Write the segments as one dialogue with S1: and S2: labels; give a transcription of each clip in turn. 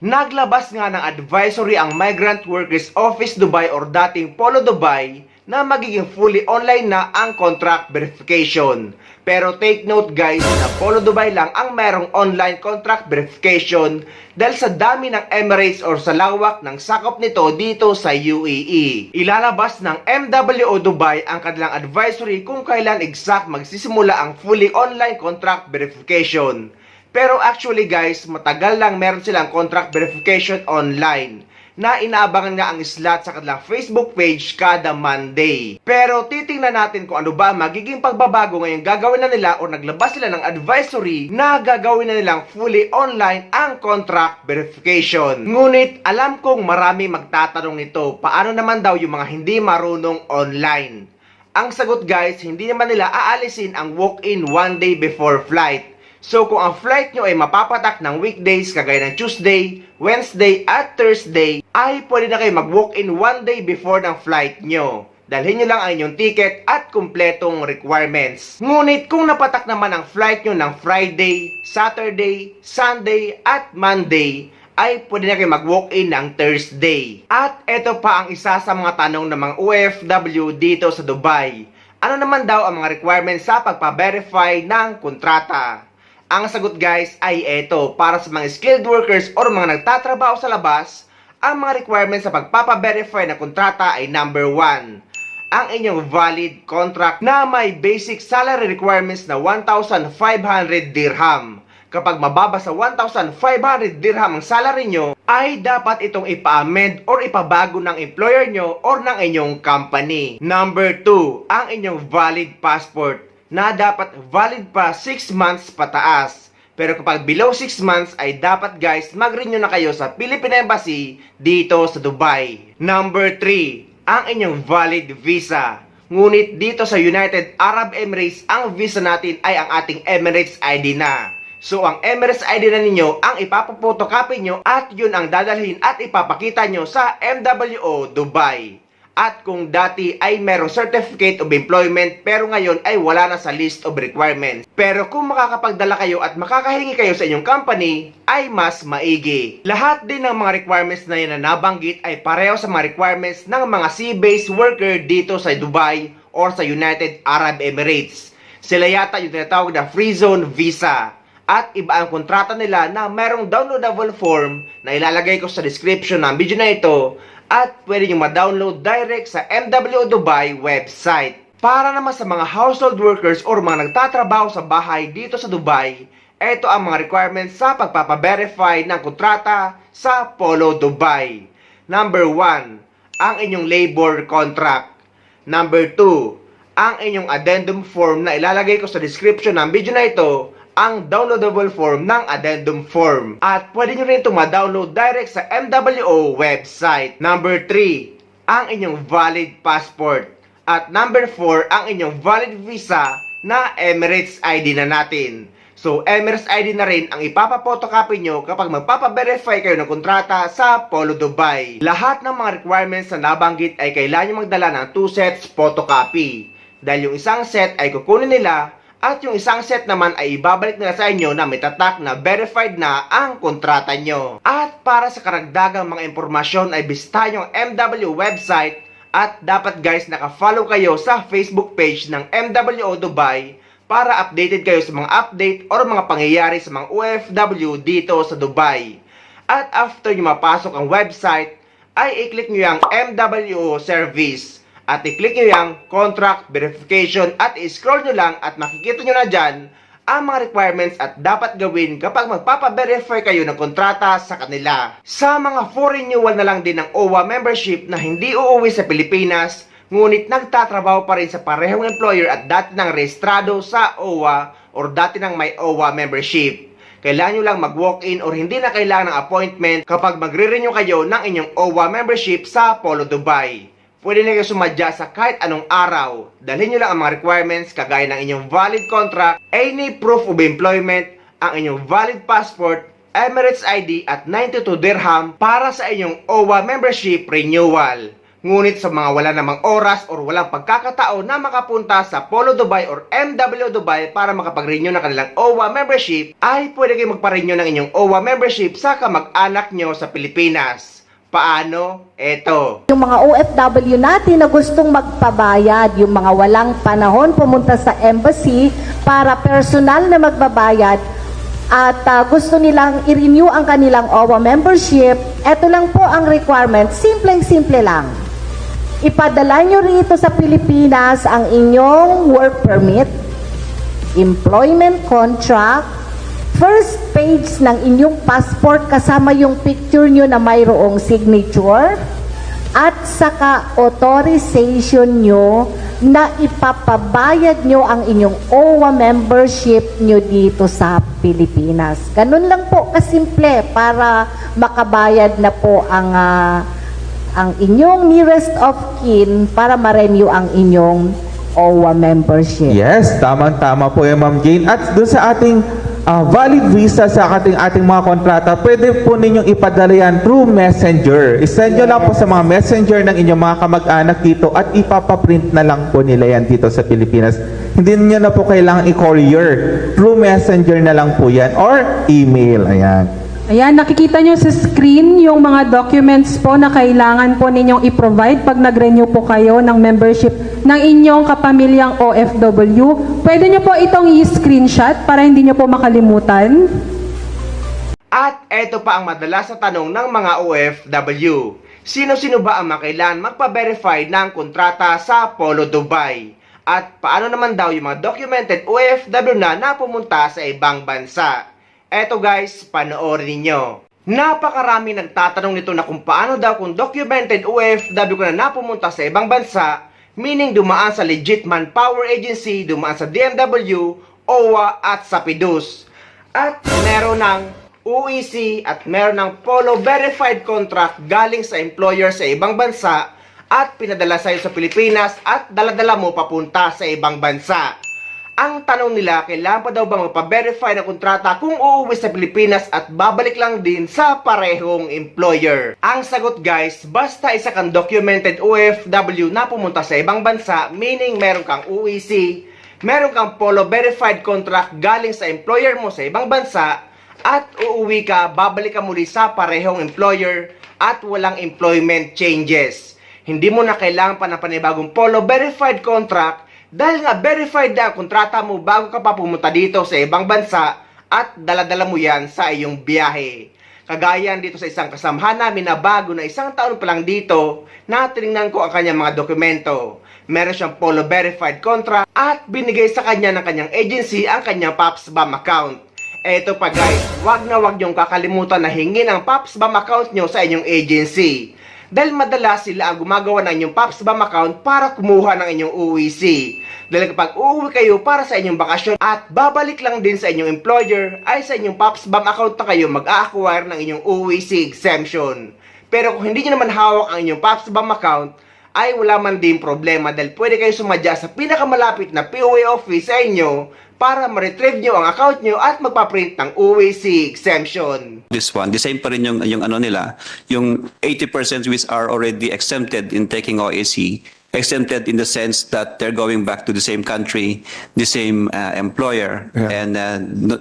S1: Naglabas nga ng advisory ang Migrant Workers Office Dubai or dating Polo Dubai na magiging fully online na ang contract verification. Pero take note guys na Polo Dubai lang ang merong online contract verification dahil sa dami ng Emirates or sa lawak ng sakop nito dito sa UAE. Ilalabas ng MWO Dubai ang kanilang advisory kung kailan exact magsisimula ang fully online contract verification. Pero actually guys, matagal lang meron silang contract verification online na inaabangan nga ang slot sa kanilang Facebook page kada Monday. Pero titingnan natin kung ano ba magiging pagbabago ngayong gagawin na nila o naglabas sila ng advisory na gagawin na nilang fully online ang contract verification. Ngunit alam kong marami magtatanong nito, paano naman daw yung mga hindi marunong online? Ang sagot guys, hindi naman nila aalisin ang walk-in one day before flight. So kung ang flight nyo ay mapapatak ng weekdays kagaya ng Tuesday, Wednesday at Thursday, ay pwede na kayo mag-walk-in one day before ng flight nyo. Dalhin nyo lang ang inyong ticket at kumpletong requirements. Ngunit kung napatak naman ang flight nyo ng Friday, Saturday, Sunday at Monday, ay pwede na kayo mag-walk-in ng Thursday. At ito pa ang isa sa mga tanong ng mga OFW dito sa Dubai. Ano naman daw ang mga requirements sa pagpa-verify ng kontrata? Ang sagot guys ay eto, para sa mga skilled workers or mga nagtatrabaho sa labas, ang mga requirements sa pagpapa-verify na kontrata ay number 1, ang inyong valid contract na may basic salary requirements na 1,500 dirham. Kapag mababa sa 1,500 dirham ang salary nyo, ay dapat itong ipa-amend or ipabago ng employer nyo or ng inyong company. Number 2, ang inyong valid passport na dapat valid pa 6 months pataas. Pero kapag below 6 months ay dapat guys mag-renew na kayo sa Philippine Embassy dito sa Dubai. Number 3, ang inyong valid visa. Ngunit dito sa United Arab Emirates, ang visa natin ay ang ating Emirates ID na. So ang Emirates ID na ninyo ang ipapapotocopy nyo at yun ang dadalhin at ipapakita nyo sa MWO Dubai. At kung dati ay merong certificate of employment pero ngayon ay wala na sa list of requirements. Pero kung makakapagdala kayo at makakahingi kayo sa inyong company, ay mas maigi. Lahat din ng mga requirements na yan na nabanggit ay pareho sa mga requirements ng mga sea-based worker dito sa Dubai or sa United Arab Emirates. Sila yata yung tinatawag na free zone visa. At iba ang kontrata nila na merong downloadable form na ilalagay ko sa description ng video na ito at pwede nyo ma-download direct sa MWO Dubai website. Para naman sa mga household workers or mga nagtatrabaho sa bahay dito sa Dubai, ito ang mga requirements sa pagpapa-verify ng kontrata sa Polo Dubai. Number 1, ang inyong labor contract. Number 2, ang inyong addendum form na ilalagay ko sa description ng video na ito, ang downloadable form ng addendum form. At pwede nyo rin ito ma-download direct sa MWO website. Number 3, ang inyong valid passport. At number 4, ang inyong valid visa na Emirates ID na natin. So Emirates ID na rin ang ipapapotocopy nyo kapag magpapa-verify kayo ng kontrata sa Polo Dubai. Lahat ng mga requirements na nabanggit ay kailangan nyo magdala ng 2 sets photocopy. Dahil yung isang set ay kukunin nila at yung isang set naman ay ibabalik nila sa inyo na may tatak na verified na ang kontrata nyo. At para sa karagdagang mga impormasyon ay bisita yung MW website at dapat guys naka-follow kayo sa Facebook page ng MWO Dubai para updated kayo sa mga update or mga pangyayari sa mga OFW dito sa Dubai. At after nyo mapasok ang website ay i-click nyo yung MWO service. At i-click nyo yung contract verification at i-scroll nyo lang at makikita nyo na dyan ang mga requirements at dapat gawin kapag magpapa-verify kayo ng kontrata sa kanila. Sa mga for renewal na lang din ng OWA membership na hindi uuwi sa Pilipinas, ngunit nagtatrabaho pa rin sa parehong employer at dati nang rehistrado sa OWA or dati nang may OWA membership. Kailangan nyo lang mag-walk-in or hindi na kailangan ng appointment kapag magre-renew kayo ng inyong OWA membership sa Polo Dubai. Pwede na kayo sumadya sa kahit anong araw. Dalhin nyo lang ang mga requirements kagaya ng inyong valid contract, any proof of employment, ang inyong valid passport, Emirates ID at 92 dirham para sa inyong OWA membership renewal. Ngunit sa mga wala namang oras or walang pagkakataon na makapunta sa Polo Dubai or MW Dubai para makapag-renew ng kanilang OWA membership, ay pwede kayo magpa-renew ng inyong OWA membership sa kamag-anak nyo sa Pilipinas. Paano? Eto.
S2: Yung mga OFW natin na gustong magpabayad, yung mga walang panahon pumunta sa embassy para personal na magbabayad at gusto nilang i-renew ang kanilang OWA membership, eto lang po ang requirement, simpleng-simple lang. Ipadala nyo rito sa Pilipinas ang inyong work permit, employment contract, first page ng inyong passport kasama yung picture nyo na mayroong signature, at saka authorization nyo na ipapabayad nyo ang inyong OWA membership nyo dito sa Pilipinas. Ganun lang po kasimple para makabayad na po ang inyong nearest of kin para ma-renew ang inyong OWA membership.
S3: Yes, tamang-tama po yan, Ma'am Jane. At doon sa ating valid visa sa ating mga kontrata, pwede po ninyong ipadala yan through messenger. I-send nyo lang po sa mga messenger ng inyong mga kamag-anak dito at ipapaprint na lang po nila yan dito sa Pilipinas. Hindi nyo na po kailangan i-courier. Through messenger na lang po yan or email. Ayan.
S4: Ayan, nakikita nyo sa screen yung mga documents po na kailangan po ninyong i-provide pag nag-renew po kayo ng membership ng inyong kapamilyang OFW. Pwede nyo po itong i-screenshot para hindi nyo po makalimutan.
S1: At eto pa ang madalas na tanong ng mga OFW. Sino-sino ba ang makailan magpa-verify ng kontrata sa Polo Dubai? At paano naman daw yung mga documented OFW na pumunta sa ibang bansa? Eto guys, panoorin ninyo. Napakarami nagtatanong nito na kung paano daw kung documented OFW ka na napumunta sa ibang bansa, meaning dumaan sa legit manpower agency, dumaan sa DMW, OWA at sa PIDUS. At meron ng UEC at meron ng Polo verified contract galing sa employer sa ibang bansa at pinadala sa'yo sa Pilipinas at daladala mo papunta sa ibang bansa. Ang tanong nila, kailangan pa daw ba magpa-verify ng kontrata kung uuwi sa Pilipinas at babalik lang din sa parehong employer? Ang sagot guys, basta isa kang documented OFW na pumunta sa ibang bansa, meaning meron kang UEC, meron kang Polo verified contract galing sa employer mo sa ibang bansa, at uuwi ka, babalik ka muli sa parehong employer at walang employment changes. Hindi mo na kailangan pa ng panibagong Polo verified contract dahil nga verified na ang kontrata mo bago ka pa pumunta dito sa ibang bansa at daladala mo yan sa iyong biyahe. Kagaya dito sa isang kasamahan namin na bago na 1 taon pa lang dito, na tinignan ko ang kanyang mga dokumento. Meron siyang Polo verified contract at binigay sa kanya ng kanyang agency ang kanyang PAPSBAM account. Eto pa guys, wag na wag niyong kakalimutan na hingin ang PAPSBAM account nyo sa inyong agency. Dahil madalas sila ang gumagawa ng inyong PAPSBAM account para kumuha ng inyong UEC. Dahil kapag uuwi kayo para sa inyong bakasyon at babalik lang din sa inyong employer, ay sa inyong PAPSBAM account na kayo mag-a-acquire ng inyong UEC exemption. Pero kung hindi nyo naman hawak ang inyong PAPSBAM account, ay wala man din problema dahil pwede kayo sumadya sa pinakamalapit na POA office sa inyo para ma-retrieve nyo ang account nyo at magpa-print ng UEC exemption.
S5: This one, the same pa rin yung ano nila, yung 80% which are already exempted in taking OAC, exempted in the sense that they're going back to the same country, the same employer, and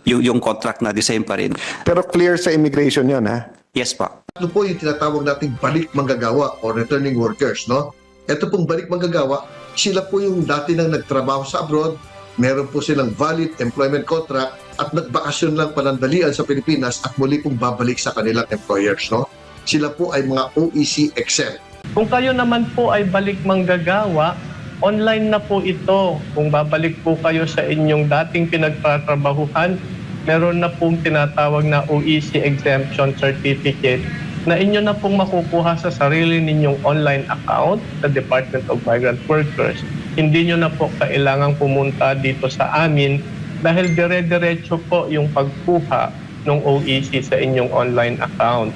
S5: yung contract na the same pa rin.
S6: Pero clear sa immigration yon, ha?
S5: Yes pa.
S7: Ito po yung tinatawag nating balik manggagawa or returning workers, no? Ito pong balik manggagawa, sila po yung dati nang nagtrabaho sa abroad, meron po silang valid employment contract at nagbakasyon lang panandalian sa Pilipinas at muli pong babalik sa kanilang employers, no? Sila po ay mga OEC exempt.
S8: Kung kayo naman po ay balik manggagawa, online na po ito. Kung babalik po kayo sa inyong dating pinagtatrabahuhan, meron na pong tinatawag na OEC exemption certificate na inyo na pong makukuha sa sarili ninyong online account sa Department of Migrant Workers. Hindi nyo na po kailangang pumunta dito sa amin dahil dire-diretso po yung pagkuha ng OEC sa inyong online account.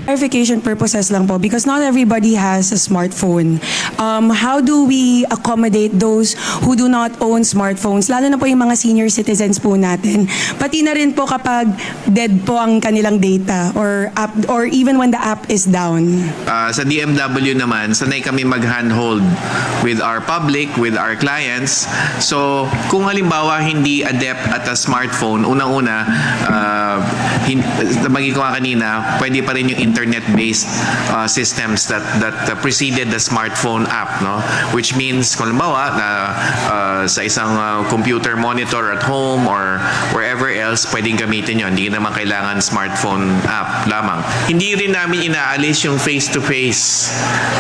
S9: Verification purposes lang po because not everybody has a smartphone. How do we accommodate those who do not own smartphones? Lalo na po yung mga senior citizens po natin. Pati na rin po kapag dead po ang kanilang data or app, or even when the app is down.
S10: Sa DMW naman, sanay kami mag-handhold with our public, with our clients. So, kung halimbawa hindi adept at a smartphone, unang-una, nabagi ko nga kanina, pwede pa rin yung internet-based systems that preceded the smartphone app, no? Which means, kung halimbawa, sa isang computer monitor at home or wherever else, pwedeng gamitin yun. Hindi naman kailangan smartphone app lamang. Hindi rin namin inaalis yung face-to-face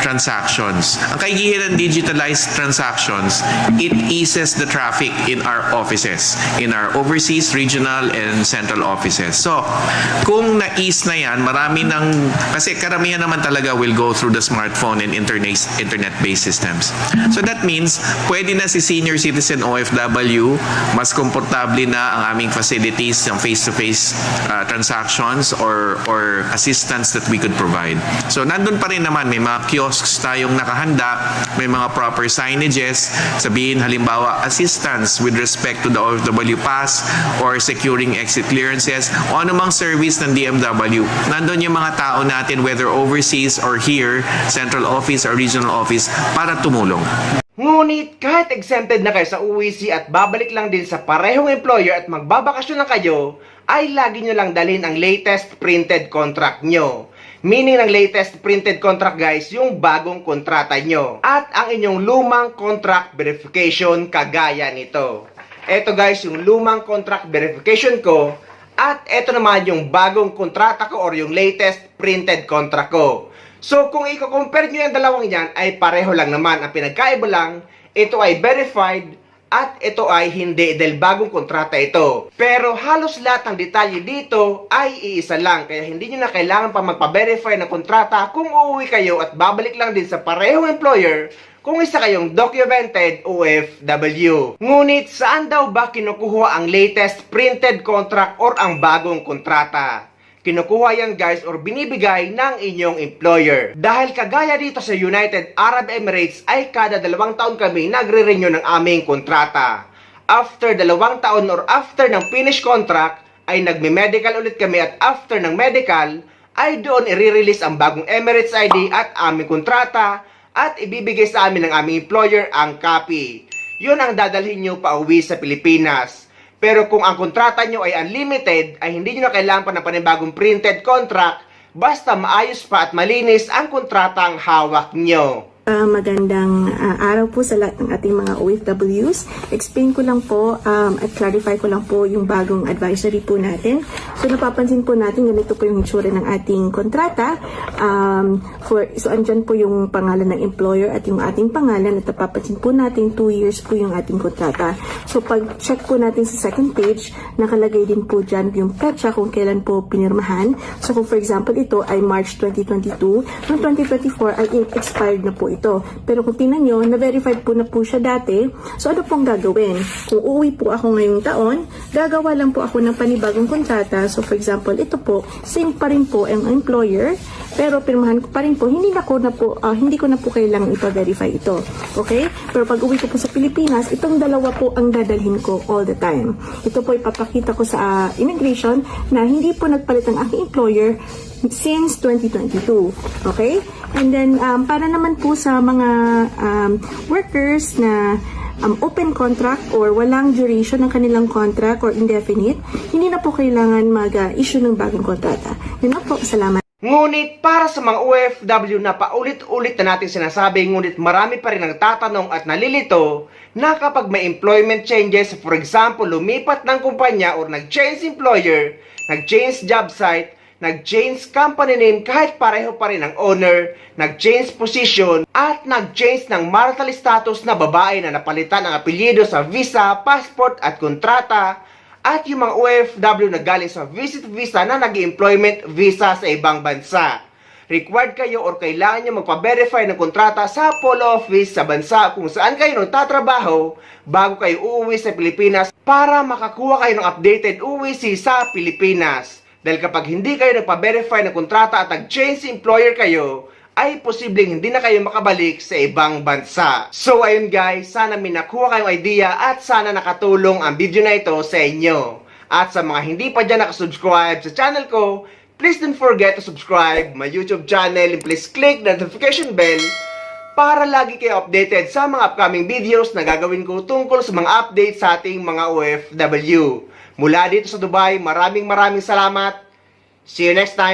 S10: transactions. Ang kaigihan ng digitalized transactions, it eases the traffic in our offices, in our overseas, regional, and central offices. So, kung na-ease na yan, marami ng, kasi karamihan naman talaga will go through the smartphone and internet-based systems. So that means, pwede na si senior citizen OFW, mas komportable na ang aming facilities ng face-to-face transactions or assistance that we could provide. So nandun pa rin naman, may mga kiosks tayong nakahanda, may mga proper signages, sabihin halimbawa assistance with respect to the OFW pass or securing exit clearances o anumang service ng DMW. Nandun yung mga tao natin whether overseas or here, central office or regional office para tumulong.
S1: Ngunit kahit exempted na kayo sa UEC at babalik lang din sa parehong employer at magbabakasyon na kayo, ay lagi nyo lang dalhin ang latest printed contract nyo. Meaning ng latest printed contract guys, yung bagong kontrata nyo. At ang inyong lumang contract verification kagaya nito. Eto guys, yung lumang contract verification ko. At eto naman yung bagong kontrata ko or yung latest printed contract ko. So kung i-compare nyo yung dalawang yan ay pareho lang naman. Ang pinagkaiba lang, ito ay verified at ito ay hindi dahil bagong kontrata ito. Pero halos lahat ng detalye dito ay iisa lang. Kaya hindi nyo na kailangan pa magpa-verify ng kontrata kung uuwi kayo at babalik lang din sa parehong employer kung isa kayong documented OFW. Ngunit saan daw ba kinukuha ang latest printed contract or ang bagong kontrata? Kinukuha yan guys or binibigay ng inyong employer. Dahil kagaya dito sa United Arab Emirates ay kada 2 taon kami nagre-renew ng aming kontrata. After 2 taon or after ng finish contract ay nagme-medical ulit kami at after ng medical ay doon i-release ang bagong Emirates ID at aming kontrata at ibibigay sa amin ng aming employer ang copy. Yun ang dadalhin nyo pa uwi sa Pilipinas. Pero kung ang kontrata nyo ay unlimited, ay hindi nyo na kailangan pa ng panibagong printed contract, basta maayos pa at malinis ang kontratang hawak nyo.
S11: Magandang araw po sa lahat ng ating mga OFWs. Explain ko lang po at clarify ko lang po yung bagong advisory po natin. So napapansin po natin, ganito po yung itsura ng ating kontrata. So andyan po yung pangalan ng employer at yung ating pangalan at napapansin po natin 2 years po yung ating kontrata. So pag check po natin sa second page, nakalagay din po dyan yung petsa kung kailan po pinirmahan. So kung for example ito ay March 2022, noong 2024 ay expired na po ito. Pero kung tingnan nyo, na-verified po na po siya dati. So ano pong gagawin? Kung uuwi po ako ngayong taon, gagawa lang po ako ng panibagong kontrata. So for example, ito po, same pa rin po ang employer, pero pirmahan ko pa rin po, hindi ko na po kailangang ipa-verify ito. Okay? Pero pag uwi ko po sa Pilipinas, itong dalawa po ang dadalhin ko all the time. Ito po ipapakita ko sa immigration na hindi po nagpalit ang aking employer since 2022. Okay? And then, para naman po sa mga workers na open contract or walang duration ng kanilang contract or indefinite, hindi na po kailangan mag-issue ng bagong kontrata. Yun na po. Salamat.
S1: Ngunit para sa mga OFW na paulit-ulit na natin sinasabi, ngunit marami pa rin nagtatanong at nalilito na kapag may employment changes, for example, lumipat ng kumpanya or nag-change employer, nag-change job site, nag-change company name kahit pareho pa rin ang owner, nag-change position, at nag-change ng marital status na babae na napalitan ang apelyido sa visa, passport at kontrata, at yung mga OFW na galing sa visit visa na nag-employment visa sa ibang bansa. Required kayo or kailangan nyo magpa-verify ng kontrata sa polo office sa bansa kung saan kayo nagtatrabaho bago kayo uuwi sa Pilipinas para makakuha kayo ng updated UWC sa Pilipinas. Dahil kapag hindi kayo nagpa-verify ng kontrata at nag-change employer kayo, ay posibleng hindi na kayo makabalik sa ibang bansa. So ayun guys, sana may nakuha kayong idea at sana nakatulong ang video na ito sa inyo. At sa mga hindi pa dyan nakasubscribe sa channel ko, please don't forget to subscribe my YouTube channel and please click the notification bell para lagi kayo updated sa mga upcoming videos na gagawin ko tungkol sa mga updates sa ating mga OFW. Mula dito sa Dubai, maraming salamat. See you next time.